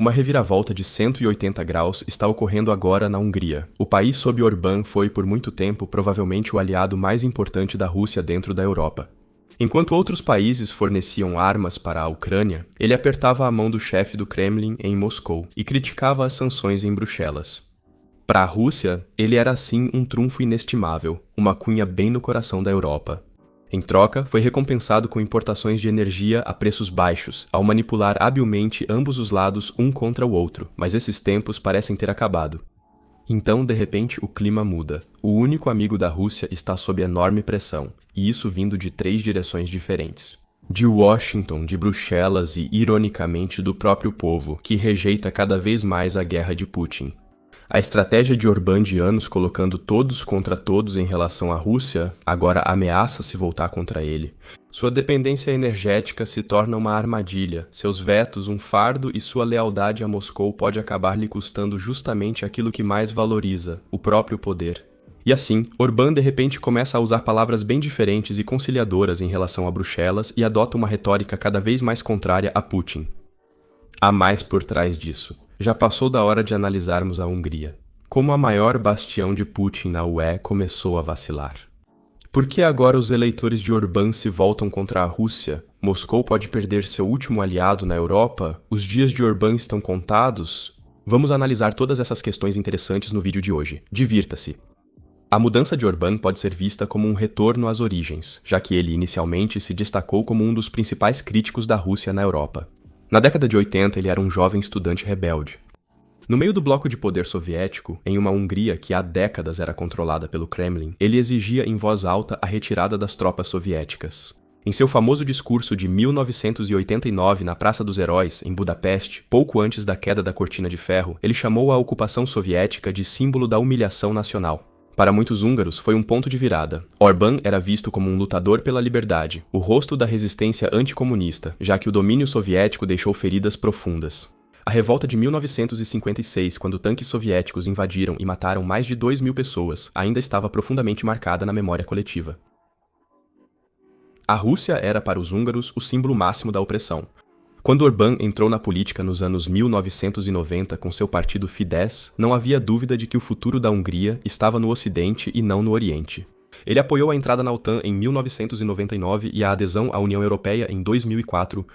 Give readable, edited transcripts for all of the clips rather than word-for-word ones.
Uma reviravolta de 180 graus está ocorrendo agora na Hungria. O país sob Orbán foi, por muito tempo, provavelmente o aliado mais importante da Rússia dentro da Europa. Enquanto outros países forneciam armas para a Ucrânia, ele apertava a mão do chefe do Kremlin em Moscou e criticava as sanções em Bruxelas. Para a Rússia, ele era assim um trunfo inestimável, uma cunha bem no coração da Europa. Em troca, foi recompensado com importações de energia a preços baixos, ao manipular habilmente ambos os lados um contra o outro, mas esses tempos parecem ter acabado. Então, de repente, o clima muda. O único amigo da Rússia está sob enorme pressão, e isso vindo de 3 direções diferentes. De Washington, de Bruxelas e, ironicamente, do próprio povo, que rejeita cada vez mais a guerra de Putin. A estratégia de Orbán de anos colocando todos contra todos em relação à Rússia agora ameaça se voltar contra ele. Sua dependência energética se torna uma armadilha, seus vetos um fardo e sua lealdade a Moscou pode acabar lhe custando justamente aquilo que mais valoriza, o próprio poder. E assim, Orbán de repente começa a usar palavras bem diferentes e conciliadoras em relação a Bruxelas e adota uma retórica cada vez mais contrária a Putin. Há mais por trás disso. Já passou da hora de analisarmos a Hungria. Como a maior bastião de Putin na UE começou a vacilar. Por que agora os eleitores de Orbán se voltam contra a Rússia? Moscou pode perder seu último aliado na Europa? Os dias de Orbán estão contados? Vamos analisar todas essas questões interessantes no vídeo de hoje. Divirta-se! A mudança de Orbán pode ser vista como um retorno às origens, já que ele inicialmente se destacou como um dos principais críticos da Rússia na Europa. Na década de 80, ele era um jovem estudante rebelde. No meio do bloco de poder soviético, em uma Hungria que há décadas era controlada pelo Kremlin, ele exigia em voz alta a retirada das tropas soviéticas. Em seu famoso discurso de 1989 na Praça dos Heróis, em Budapeste, pouco antes da queda da Cortina de Ferro, ele chamou a ocupação soviética de símbolo da humilhação nacional. Para muitos húngaros, foi um ponto de virada. Orbán era visto como um lutador pela liberdade, o rosto da resistência anticomunista, já que o domínio soviético deixou feridas profundas. A revolta de 1956, quando tanques soviéticos invadiram e mataram mais de 2.000 pessoas, ainda estava profundamente marcada na memória coletiva. A Rússia era para os húngaros o símbolo máximo da opressão. Quando Orbán entrou na política nos anos 1990 com seu partido Fidesz, não havia dúvida de que o futuro da Hungria estava no Ocidente e não no Oriente. Ele apoiou a entrada na OTAN em 1999 e a adesão à União Europeia em 2004.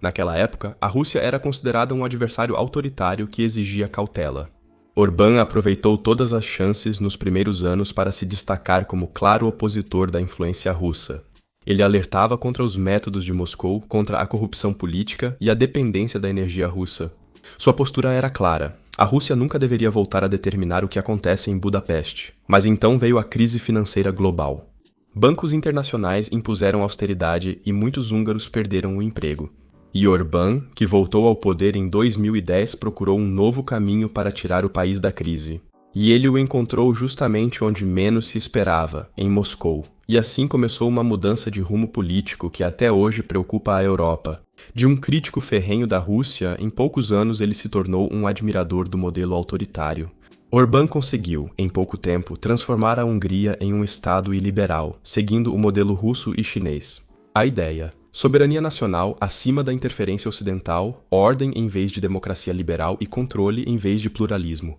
Naquela época, a Rússia era considerada um adversário autoritário que exigia cautela. Orbán aproveitou todas as chances nos primeiros anos para se destacar como claro opositor da influência russa. Ele alertava contra os métodos de Moscou, contra a corrupção política e a dependência da energia russa. Sua postura era clara. A Rússia nunca deveria voltar a determinar o que acontece em Budapeste. Mas então veio a crise financeira global. Bancos internacionais impuseram austeridade e muitos húngaros perderam o emprego. E Orbán, que voltou ao poder em 2010, procurou um novo caminho para tirar o país da crise. E ele o encontrou justamente onde menos se esperava, em Moscou. E assim começou uma mudança de rumo político que até hoje preocupa a Europa. De um crítico ferrenho da Rússia, em poucos anos ele se tornou um admirador do modelo autoritário. Orbán conseguiu, em pouco tempo, transformar a Hungria em um estado iliberal, seguindo o modelo russo e chinês. A ideia: soberania nacional acima da interferência ocidental, ordem em vez de democracia liberal e controle em vez de pluralismo.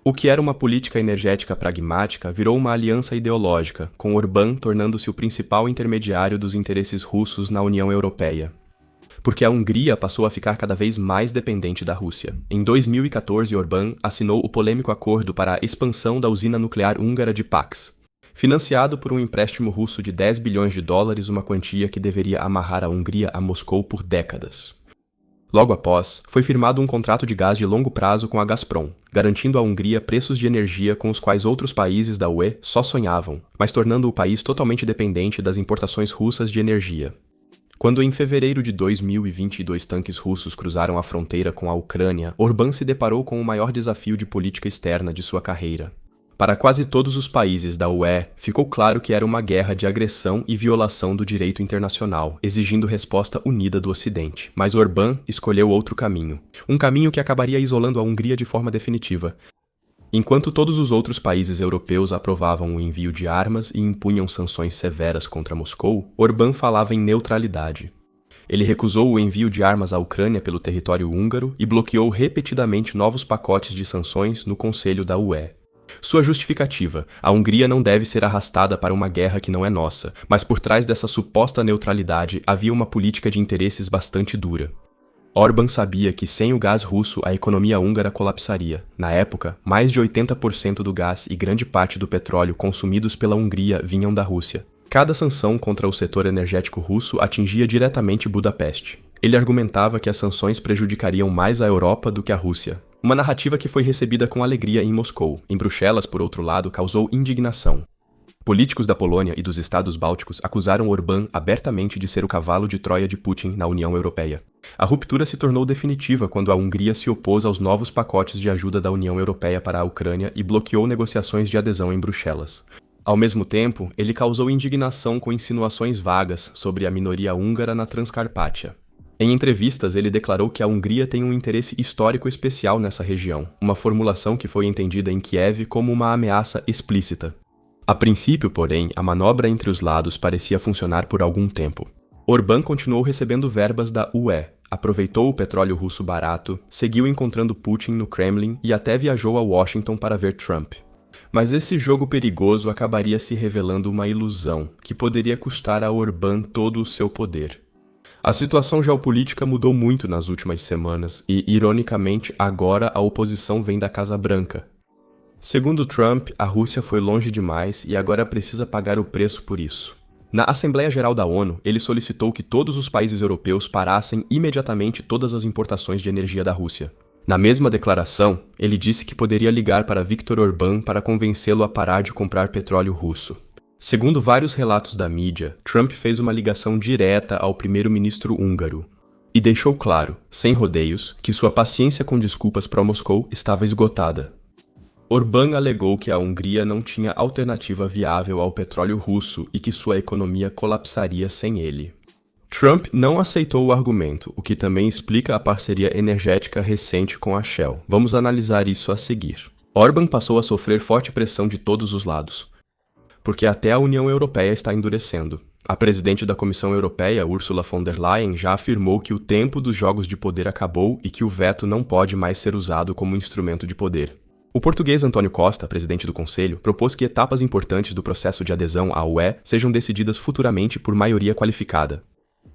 O que era uma política energética pragmática virou uma aliança ideológica, com Orbán tornando-se o principal intermediário dos interesses russos na União Europeia. Porque a Hungria passou a ficar cada vez mais dependente da Rússia. Em 2014, Orbán assinou o polêmico acordo para a expansão da usina nuclear húngara de Paks. Financiado por um empréstimo russo de 10 bilhões de dólares, uma quantia que deveria amarrar a Hungria a Moscou por décadas. Logo após, foi firmado um contrato de gás de longo prazo com a Gazprom, garantindo à Hungria preços de energia com os quais outros países da UE só sonhavam, mas tornando o país totalmente dependente das importações russas de energia. Quando em fevereiro de 2022 tanques russos cruzaram a fronteira com a Ucrânia, Orbán se deparou com o maior desafio de política externa de sua carreira. Para quase todos os países da UE, ficou claro que era uma guerra de agressão e violação do direito internacional, exigindo resposta unida do Ocidente. Mas Orbán escolheu outro caminho. Um caminho que acabaria isolando a Hungria de forma definitiva. Enquanto todos os outros países europeus aprovavam o envio de armas e impunham sanções severas contra Moscou, Orbán falava em neutralidade. Ele recusou o envio de armas à Ucrânia pelo território húngaro e bloqueou repetidamente novos pacotes de sanções no Conselho da UE. Sua justificativa: a Hungria não deve ser arrastada para uma guerra que não é nossa, mas por trás dessa suposta neutralidade havia uma política de interesses bastante dura. Orbán sabia que sem o gás russo a economia húngara colapsaria. Na época, mais de 80% do gás e grande parte do petróleo consumidos pela Hungria vinham da Rússia. Cada sanção contra o setor energético russo atingia diretamente Budapeste. Ele argumentava que as sanções prejudicariam mais a Europa do que a Rússia. Uma narrativa que foi recebida com alegria em Moscou. Em Bruxelas, por outro lado, causou indignação. Políticos da Polônia e dos estados bálticos acusaram Orbán abertamente de ser o cavalo de Troia de Putin na União Europeia. A ruptura se tornou definitiva quando a Hungria se opôs aos novos pacotes de ajuda da União Europeia para a Ucrânia e bloqueou negociações de adesão em Bruxelas. Ao mesmo tempo, ele causou indignação com insinuações vagas sobre a minoria húngara na Transcarpátia. Em entrevistas, ele declarou que a Hungria tem um interesse histórico especial nessa região, uma formulação que foi entendida em Kiev como uma ameaça explícita. A princípio, porém, a manobra entre os lados parecia funcionar por algum tempo. Orbán continuou recebendo verbas da UE, aproveitou o petróleo russo barato, seguiu encontrando Putin no Kremlin e até viajou a Washington para ver Trump. Mas esse jogo perigoso acabaria se revelando uma ilusão, que poderia custar a Orbán todo o seu poder. A situação geopolítica mudou muito nas últimas semanas e, ironicamente, agora a oposição vem da Casa Branca. Segundo Trump, a Rússia foi longe demais e agora precisa pagar o preço por isso. Na Assembleia Geral da ONU, ele solicitou que todos os países europeus parassem imediatamente todas as importações de energia da Rússia. Na mesma declaração, ele disse que poderia ligar para Viktor Orbán para convencê-lo a parar de comprar petróleo russo. Segundo vários relatos da mídia, Trump fez uma ligação direta ao primeiro-ministro húngaro e deixou claro, sem rodeios, que sua paciência com desculpas para Moscou estava esgotada. Orbán alegou que a Hungria não tinha alternativa viável ao petróleo russo e que sua economia colapsaria sem ele. Trump não aceitou o argumento, o que também explica a parceria energética recente com a Shell. Vamos analisar isso a seguir. Orbán passou a sofrer forte pressão de todos os lados, porque até a União Europeia está endurecendo. A presidente da Comissão Europeia, Ursula von der Leyen, já afirmou que o tempo dos jogos de poder acabou e que o veto não pode mais ser usado como instrumento de poder. O português António Costa, presidente do Conselho, propôs que etapas importantes do processo de adesão à UE sejam decididas futuramente por maioria qualificada.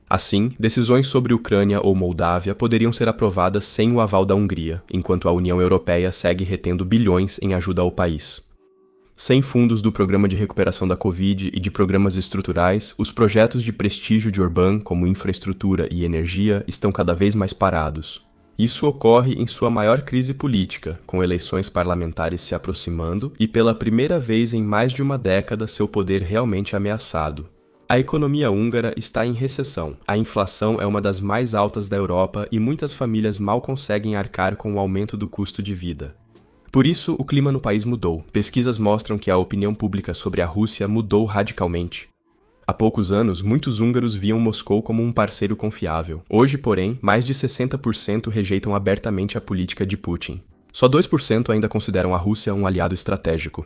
Assim, decisões sobre Ucrânia ou Moldávia poderiam ser aprovadas sem o aval da Hungria, enquanto a União Europeia segue retendo bilhões em ajuda ao país. Sem fundos do Programa de Recuperação da Covid e de programas estruturais, os projetos de prestígio de Orbán, como infraestrutura e energia, estão cada vez mais parados. Isso ocorre em sua maior crise política, com eleições parlamentares se aproximando e pela primeira vez em mais de uma década seu poder realmente ameaçado. A economia húngara está em recessão. A inflação é uma das mais altas da Europa e muitas famílias mal conseguem arcar com o aumento do custo de vida. Por isso, o clima no país mudou. Pesquisas mostram que a opinião pública sobre a Rússia mudou radicalmente. Há poucos anos, muitos húngaros viam Moscou como um parceiro confiável. Hoje, porém, mais de 60% rejeitam abertamente a política de Putin. Só 2% ainda consideram a Rússia um aliado estratégico.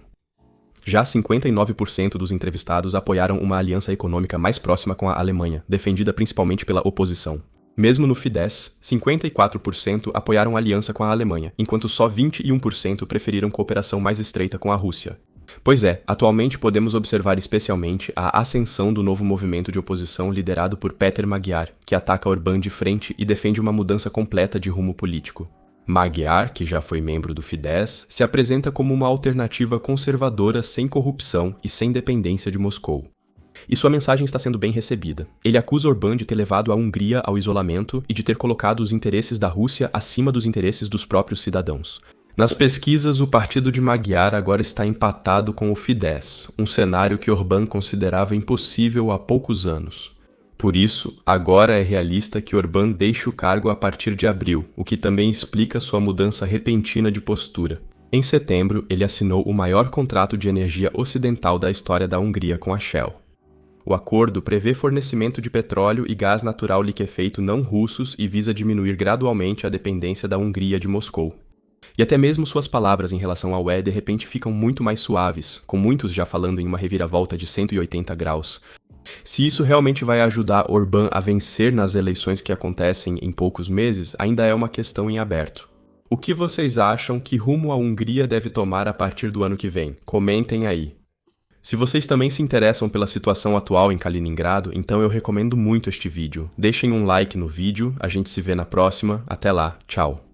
Já 59% dos entrevistados apoiaram uma aliança econômica mais próxima com a Alemanha, defendida principalmente pela oposição. Mesmo no Fidesz, 54% apoiaram a aliança com a Alemanha, enquanto só 21% preferiram cooperação mais estreita com a Rússia. Pois é, atualmente podemos observar especialmente a ascensão do novo movimento de oposição liderado por Péter Magyar, que ataca Orbán de frente e defende uma mudança completa de rumo político. Magyar, que já foi membro do Fidesz, se apresenta como uma alternativa conservadora sem corrupção e sem dependência de Moscou. E sua mensagem está sendo bem recebida. Ele acusa Orbán de ter levado a Hungria ao isolamento e de ter colocado os interesses da Rússia acima dos interesses dos próprios cidadãos. Nas pesquisas, o partido de Magyar agora está empatado com o Fidesz, um cenário que Orbán considerava impossível há poucos anos. Por isso, agora é realista que Orbán deixe o cargo a partir de abril, o que também explica sua mudança repentina de postura. Em setembro, ele assinou o maior contrato de energia ocidental da história da Hungria com a Shell. O acordo prevê fornecimento de petróleo e gás natural liquefeito não russos e visa diminuir gradualmente a dependência da Hungria de Moscou. E até mesmo suas palavras em relação ao UE de repente ficam muito mais suaves, com muitos já falando em uma reviravolta de 180 graus. Se isso realmente vai ajudar Orbán a vencer nas eleições que acontecem em poucos meses, ainda é uma questão em aberto. O que vocês acham que rumo a Hungria deve tomar a partir do ano que vem? Comentem aí. Se vocês também se interessam pela situação atual em Kaliningrado, então eu recomendo muito este vídeo. Deixem um like no vídeo, a gente se vê na próxima, até lá, tchau!